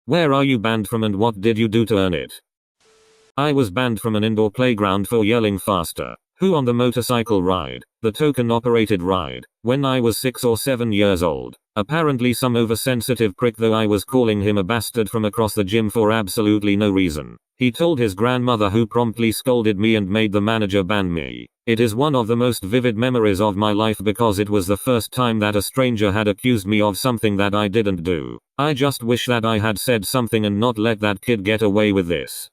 Where are you banned from and what did you do to earn it? I was banned from an indoor playground for yelling faster. Who on the motorcycle ride, the token operated ride, when I was 6 or 7 years old. Apparently some oversensitive prick, though I was calling him a bastard from across the gym for absolutely no reason. He told his grandmother, who promptly scolded me and made the manager ban me. It is one of the most vivid memories of my life because it was the first time that a stranger had accused me of something that I didn't do. I just wish that I had said something and not let that kid get away with this.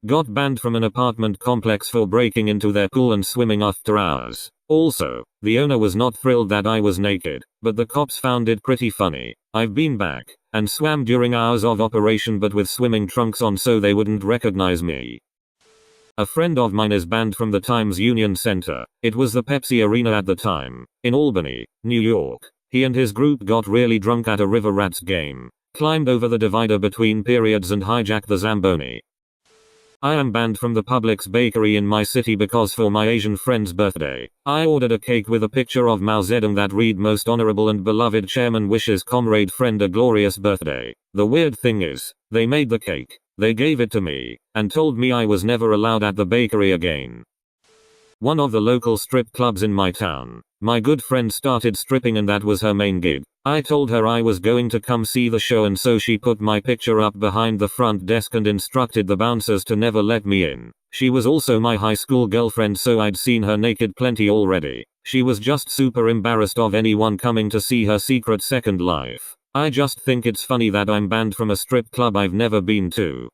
Got banned from an apartment complex for breaking into their pool and swimming after hours. Also, the owner was not thrilled that I was naked, but the cops found it pretty funny. I've been back and swam during hours of operation but with swimming trunks on so they wouldn't recognize me. A friend of mine is banned from the Times Union Center. It was the Pepsi Arena at the time, in Albany, New York. He and his group got really drunk at a River Rats game, climbed over the divider between periods and hijacked the Zamboni. I am banned from the Publix bakery in my city because for my Asian friend's birthday, I ordered a cake with a picture of Mao Zedong that read, "Most honorable and beloved chairman wishes comrade friend a glorious birthday." The weird thing is, they made the cake, they gave it to me, and told me I was never allowed at the bakery again. One of the local strip clubs in my town, my good friend started stripping and that was her main gig. I told her I was going to come see the show and so she put my picture up behind the front desk and instructed the bouncers to never let me in. She was also my high school girlfriend so I'd seen her naked plenty already. She was just super embarrassed of anyone coming to see her secret second life. I just think it's funny that I'm banned from a strip club I've never been to.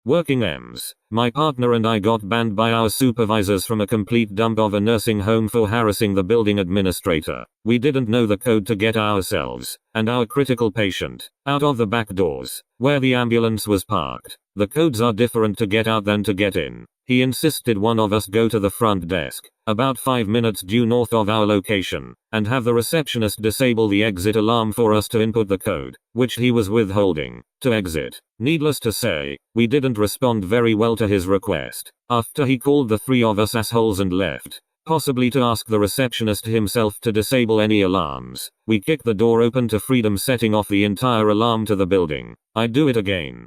Working M's. My partner and I got banned by our supervisors from a complete dump of a nursing home for harassing the building administrator. We didn't know the code to get ourselves and our critical patient out of the back doors where the ambulance was parked. The codes are different to get out than to get in. He insisted one of us go to the front desk, about 5 minutes due north of our location, and have the receptionist disable the exit alarm for us to input the code, which he was withholding, to exit. Needless to say, we didn't respond very well to his request. After he called the 3 of us assholes and left, possibly to ask the receptionist himself to disable any alarms, we kicked the door open to freedom, setting off the entire alarm to the building. I'd do it again.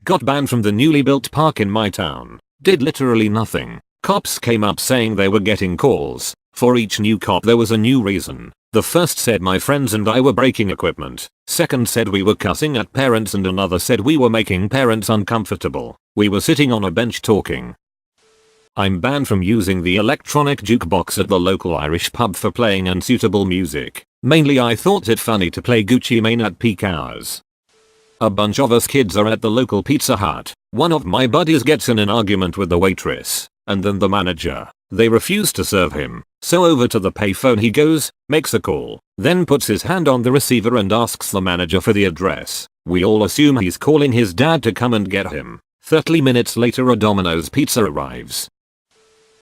Got banned from the newly built park in my town. Did literally nothing. Cops came up saying they were getting calls. For each new cop there was a new reason. The first said my friends and I were breaking equipment. Second said we were cussing at parents and another said we were making parents uncomfortable. We were sitting on a bench talking. I'm banned from using the electronic jukebox at the local Irish pub for playing unsuitable music. Mainly I thought it funny to play Gucci Mane at peak hours. A bunch of us kids are at the local Pizza Hut. One of my buddies gets in an argument with the waitress, and then the manager. They refuse to serve him, so over to the payphone he goes, makes a call, then puts his hand on the receiver and asks the manager for the address. We all assume he's calling his dad to come and get him. 30 minutes later a Domino's pizza arrives.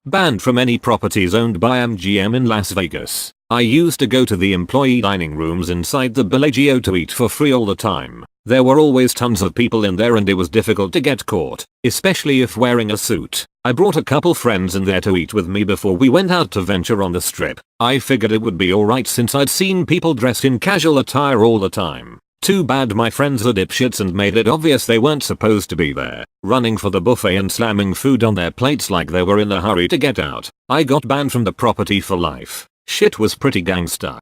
Banned from any properties owned by MGM in Las Vegas. I used to go to the employee dining rooms inside the Bellagio to eat for free all the time. There were always tons of people in there and it was difficult to get caught, especially if wearing a suit. I brought a couple friends in there to eat with me before we went out to venture on the strip. I figured it would be alright since I'd seen people dressed in casual attire all the time. Too bad my friends are dipshits and made it obvious they weren't supposed to be there, running for the buffet and slamming food on their plates like they were in a hurry to get out. I got banned from the property for life. Shit was pretty gangster.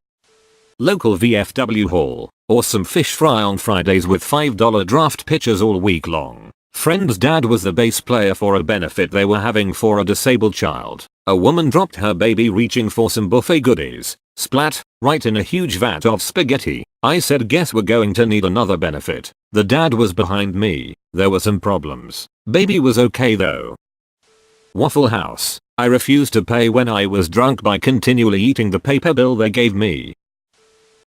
Local VFW hall. Awesome fish fry on Fridays with $5 draft pitchers all week long. Friend's dad was the bass player for a benefit they were having for a disabled child. A woman dropped her baby reaching for some buffet goodies. Splat, right in a huge vat of spaghetti. I said guess we're going to need another benefit. The dad was behind me. There were some problems. Baby was okay though. Waffle House. I refused to pay when I was drunk by continually eating the paper bill they gave me.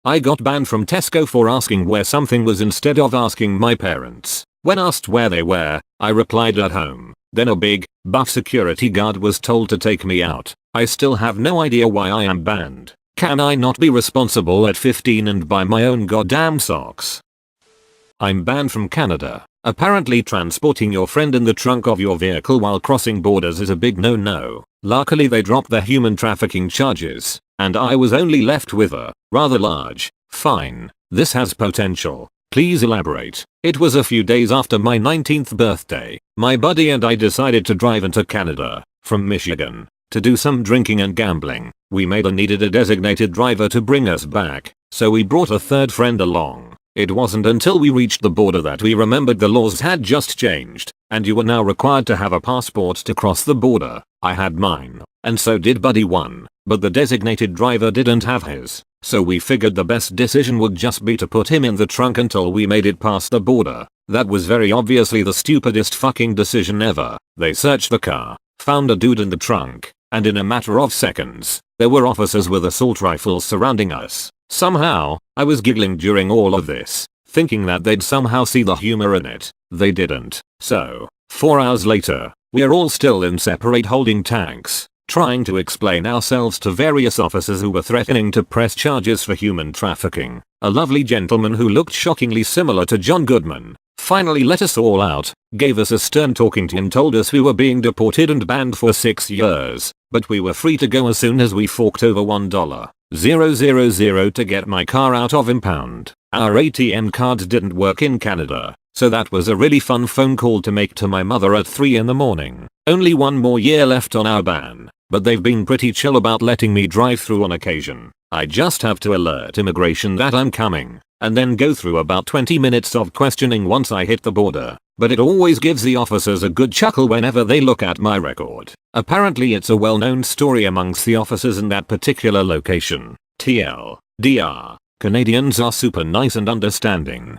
I got banned from Tesco for asking where something was instead of asking my parents. When asked where they were, I replied at home. Then a big, buff security guard was told to take me out. I still have no idea why I am banned. Can I not be responsible at 15 and buy my own goddamn socks? I'm banned from Canada. Apparently transporting your friend in the trunk of your vehicle while crossing borders is a big no-no. Luckily they dropped the human trafficking charges, and I was only left with a rather large fine. This has potential. Please elaborate. It was a few days after my 19th birthday. My buddy and I decided to drive into Canada from Michigan to do some drinking and gambling. We made and needed a designated driver to bring us back, so we brought a third friend along. It wasn't until we reached the border that we remembered the laws had just changed, and you were now required to have a passport to cross the border. I had mine, and so did Buddy 1, but the designated driver didn't have his, so we figured the best decision would just be to put him in the trunk until we made it past the border. That was very obviously the stupidest fucking decision ever. They searched the car, found a dude in the trunk, and in a matter of seconds, there were officers with assault rifles surrounding us. Somehow, I was giggling during all of this, thinking that they'd somehow see the humor in it. They didn't. So, 4 hours later, we're all still in separate holding tanks, trying to explain ourselves to various officers who were threatening to press charges for human trafficking. A lovely gentleman who looked shockingly similar to John Goodman finally let us all out, gave us a stern talking to and told us we were being deported and banned for 6 years, but we were free to go as soon as we forked over $1,000 to get my car out of impound. Our ATM cards didn't work in Canada, so that was a really fun phone call to make to my mother at 3 in the morning. Only one more year left on our ban, but they've been pretty chill about letting me drive through on occasion. I just have to alert immigration that I'm coming, and then go through about 20 minutes of questioning once I hit the border. But it always gives the officers a good chuckle whenever they look at my record. Apparently it's a well-known story amongst the officers in that particular location. TLDR. Canadians are super nice and understanding.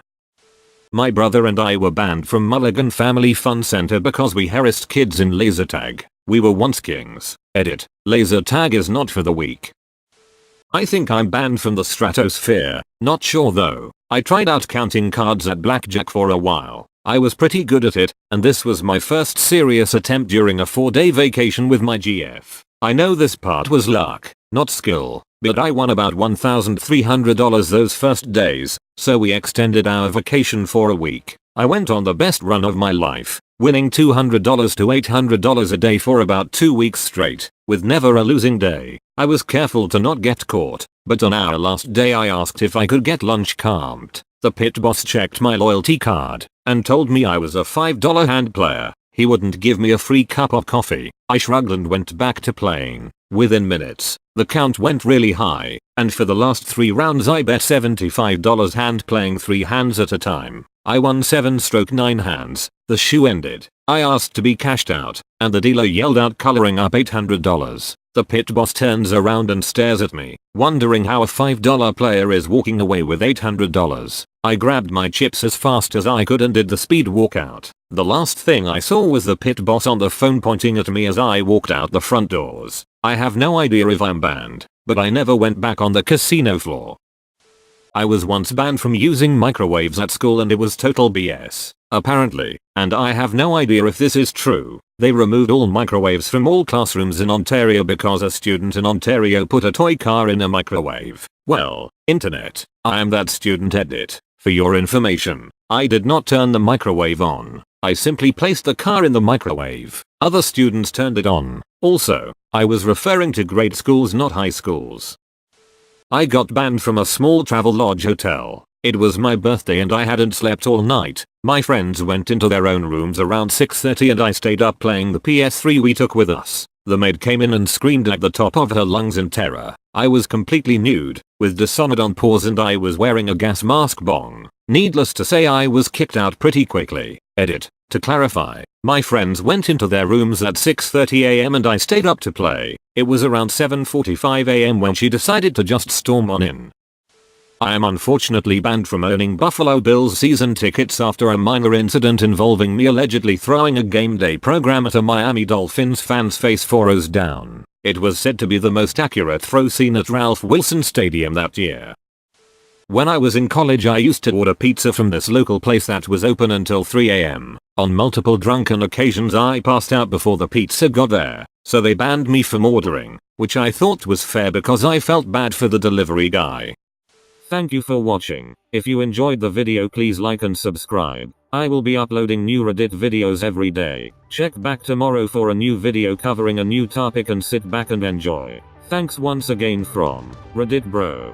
My brother and I were banned from Mulligan Family Fun Center because we harassed kids in laser tag. We were once kings. Edit. Laser tag is not for the weak. I think I'm banned from the stratosphere. Not sure though. I tried out counting cards at blackjack for a while. I was pretty good at it, and this was my first serious attempt during a 4-day vacation with my GF. I know this part was luck, not skill, but I won about $1,300 those first days, so we extended our vacation for a week. I went on the best run of my life, winning $200 to $800 a day for about 2 weeks straight, with never a losing day. I was careful to not get caught, but on our last day I asked if I could get lunch comped. The pit boss checked my loyalty card and told me I was a $5 hand player. He wouldn't give me a free cup of coffee. I shrugged and went back to playing. Within minutes, the count went really high, and for the last 3 rounds I bet $75 hand playing 3 hands at a time. I won 7/9 hands. The shoe ended. I asked to be cashed out, and the dealer yelled out coloring up $800. The pit boss turns around and stares at me, wondering how a $5 player is walking away with $800. I grabbed my chips as fast as I could and did the speed walkout. The last thing I saw was the pit boss on the phone pointing at me as I walked out the front doors. I have no idea if I'm banned, but I never went back on the casino floor. I was once banned from using microwaves at school and it was total BS. Apparently, and I have no idea if this is true, they removed all microwaves from all classrooms in Ontario because a student in Ontario put a toy car in a microwave. Well, internet, I am that student. Edit. For your information, I did not turn the microwave on. I simply placed the car in the microwave. Other students turned it on. Also, I was referring to grade schools, not high schools. I got banned from a small travel lodge hotel. It was my birthday and I hadn't slept all night. My friends went into their own rooms around 6:30 and I stayed up playing the PS3 we took with us. The maid came in and screamed at the top of her lungs in terror. I was completely nude, with Dishonored on pause, and I was wearing a gas mask. Bong. Needless to say, I was kicked out pretty quickly. Edit. To clarify, my friends went into their rooms at 6:30 am and I stayed up to play. It was around 7:45 am when she decided to just storm on in. I am unfortunately banned from owning Buffalo Bills season tickets after a minor incident involving me allegedly throwing a game day program at a Miami Dolphins fan's face 4 rows down. It was said to be the most accurate throw seen at Ralph Wilson Stadium that year. When I was in college I used to order pizza from this local place that was open until 3 am. On multiple drunken occasions I passed out before the pizza got there, so they banned me from ordering, which I thought was fair because I felt bad for the delivery guy. Thank you for watching. If you enjoyed the video, please like and subscribe. I will be uploading new Reddit videos every day. Check back tomorrow for a new video covering a new topic and sit back and enjoy. Thanks once again from Reddit Bro.